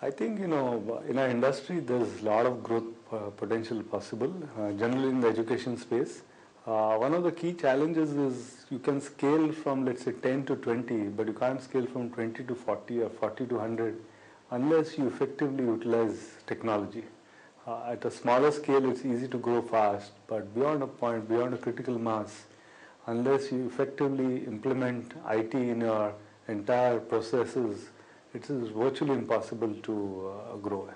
I think, in our industry, there's a lot of growth potential possible, generally in the education space. One of the key challenges is you can scale from, let's say, 10 to 20, but you can't scale from 20 to 40 or 40 to 100 unless you effectively utilize technology. At a smaller scale, it's easy to grow fast, but beyond a point, beyond a critical mass, unless you effectively implement IT in your entire processes, it is virtually impossible to grow.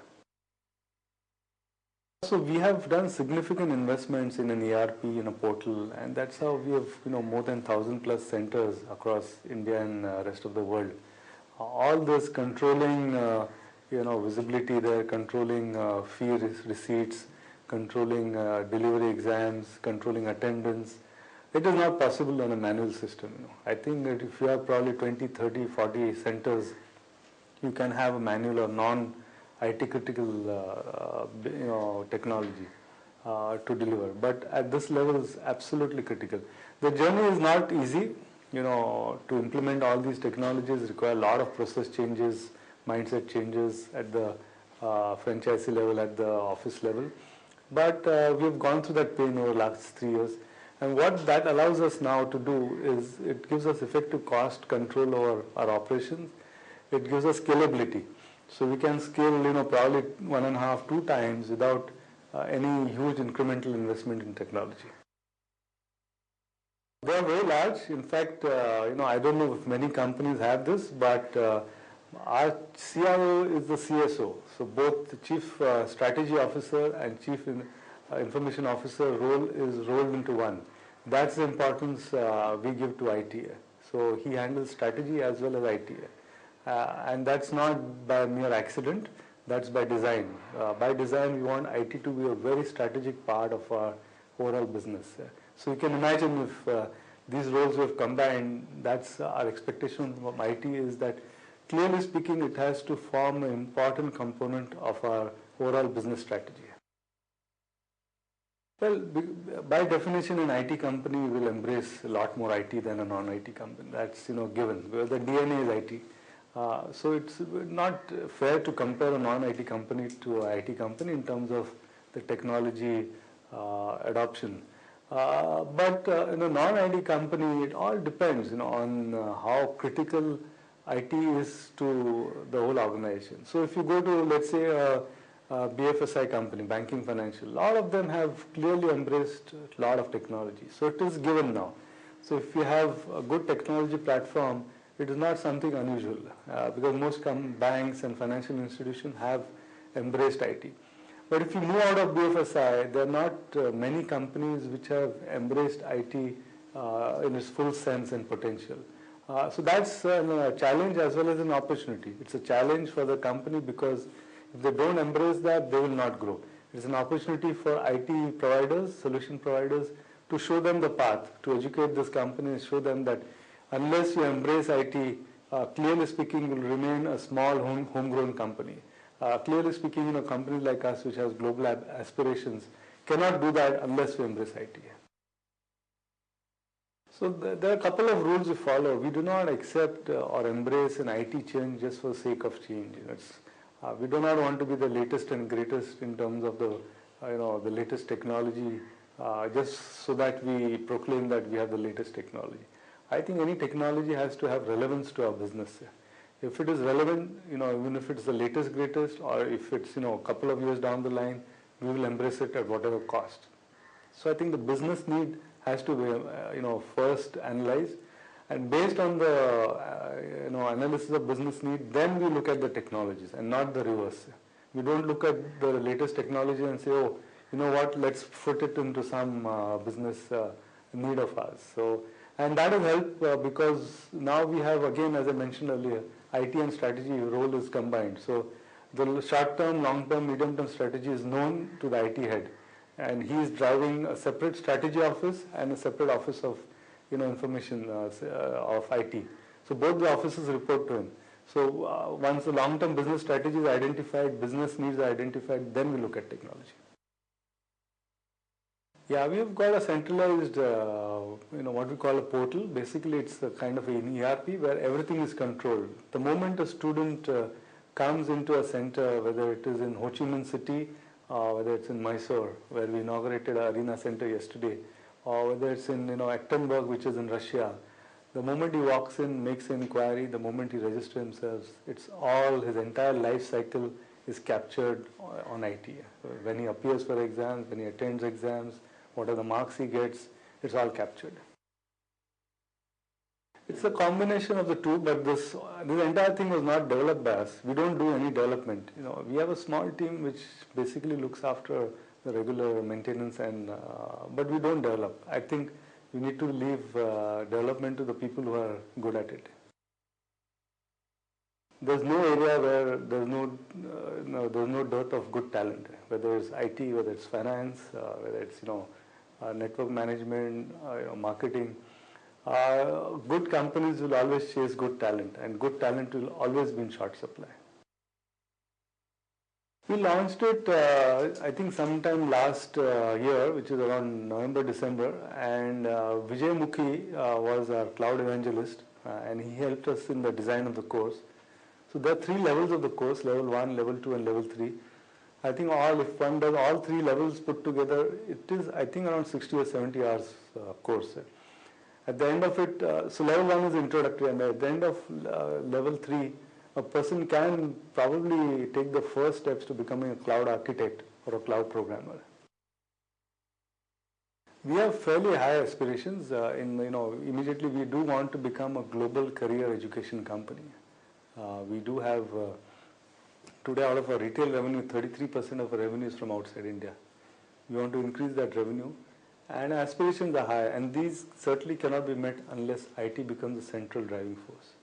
So we have done significant investments in an ERP, in a portal, and that's how we have, more than 1,000+ centers across India and rest of the world. All this controlling, visibility there, controlling fee receipts, controlling delivery exams, controlling attendance. It is not possible on a manual system. I think that if you have probably 20, 30, 40 centers, you can have a manual or non-IT critical, technology to deliver. But at this level is absolutely critical. The journey is not easy. To implement all these technologies require a lot of process changes, mindset changes at the franchisee level, at the office level. But we have gone through that pain over the last 3 years. And what that allows us now to do is it gives us effective cost control over our operations. It gives us scalability. So we can scale, probably 1.5, 2 times without any huge incremental investment in technology. They are very large. In fact, I don't know if many companies have this, but our CRO is the CSO. So both the Chief Strategy Officer and Chief Information Officer role is rolled into one. That's the importance we give to IT. So he handles strategy as well as IT. And that's not by mere accident, that's by design. By design, we want IT to be a very strategic part of our overall business. So you can imagine if these roles were combined, that's our expectation from IT is that, clearly speaking, it has to form an important component of our overall business strategy. Well, by definition, an IT company will embrace a lot more IT than a non-IT company. That's, given. The DNA is IT. So it's not fair to compare a non-IT company to an IT company in terms of the technology adoption. But in a non-IT company, it all depends, on how critical IT is to the whole organization. So if you go to, let's say, a BFSI company, banking, financial, a lot of them have clearly embraced a lot of technology. So it is given now. So if you have a good technology platform, it is not something unusual because most banks and financial institutions have embraced IT. But if you move out of BFSI, there are not many companies which have embraced IT in its full sense and potential. So that's a challenge as well as an opportunity. It's a challenge for the company because if they don't embrace that, they will not grow. It's an opportunity for IT providers, solution providers, to show them the path, to educate this company and show them that unless you embrace IT, clearly speaking, you will remain a small homegrown company. Clearly speaking, companies like us, which has global aspirations, cannot do that unless we embrace IT. So there are a couple of rules we follow. We do not accept or embrace an IT change just for the sake of change. We do not want to be the latest and greatest in terms of the latest technology, just so that we proclaim that we have the latest technology. I think any technology has to have relevance to our business. If it is relevant, even if it's the latest, greatest, or if it's, a couple of years down the line, we will embrace it at whatever cost. So I think the business need has to be, first analyzed. And based on the, analysis of business need, then we look at the technologies and not the reverse. We don't look at the latest technology and say, oh, you know what, let's put it into some business need of ours. So, and that will help because now we have, again, as I mentioned earlier, IT and strategy role is combined. So the short-term, long-term, medium-term strategy is known to the IT head. And he is driving a separate strategy office and a separate office of, information of IT. So both the offices report to him. So once the long-term business strategy is identified, business needs are identified, then we look at technology. Yeah, we've got a centralized, what we call a portal. Basically, it's a kind of an ERP where everything is controlled. The moment a student comes into a center, whether it is in Ho Chi Minh City, whether it's in Mysore, where we inaugurated our arena center yesterday, or whether it's in Ekaterinburg, which is in Russia, the moment he walks in, makes an inquiry, the moment he registers himself, it's all, his entire life cycle is captured on IT. When he appears for exams, when he attends exams, what are the marks he gets, it's all captured. It's a combination of the two, but this entire thing was not developed by us. We don't do any development. We have a small team which basically looks after the regular maintenance, but we don't develop. I think we need to leave development to the people who are good at it. There's no area where there's no dearth of good talent, whether it's IT, whether it's finance, whether it's network management, marketing. Good companies will always chase good talent, and good talent will always be in short supply. We launched it, I think, sometime last year, which is around November, December, and Vijay Mukhi was our cloud evangelist, and he helped us in the design of the course. So there are 3 levels of the course: level 1, level 2, and level 3. I think if one does all 3 levels put together, it is, I think, around 60 or 70 hours course. At the end of it, so level 1 is introductory, and at the end of level 3, a person can probably take the first steps to becoming a cloud architect or a cloud programmer. We have fairly high aspirations. Immediately we do want to become a global career education company. We do have, today out of our retail revenue, 33% of our revenue is from outside India. We want to increase that revenue, and aspirations are high, and these certainly cannot be met unless IT becomes a central driving force.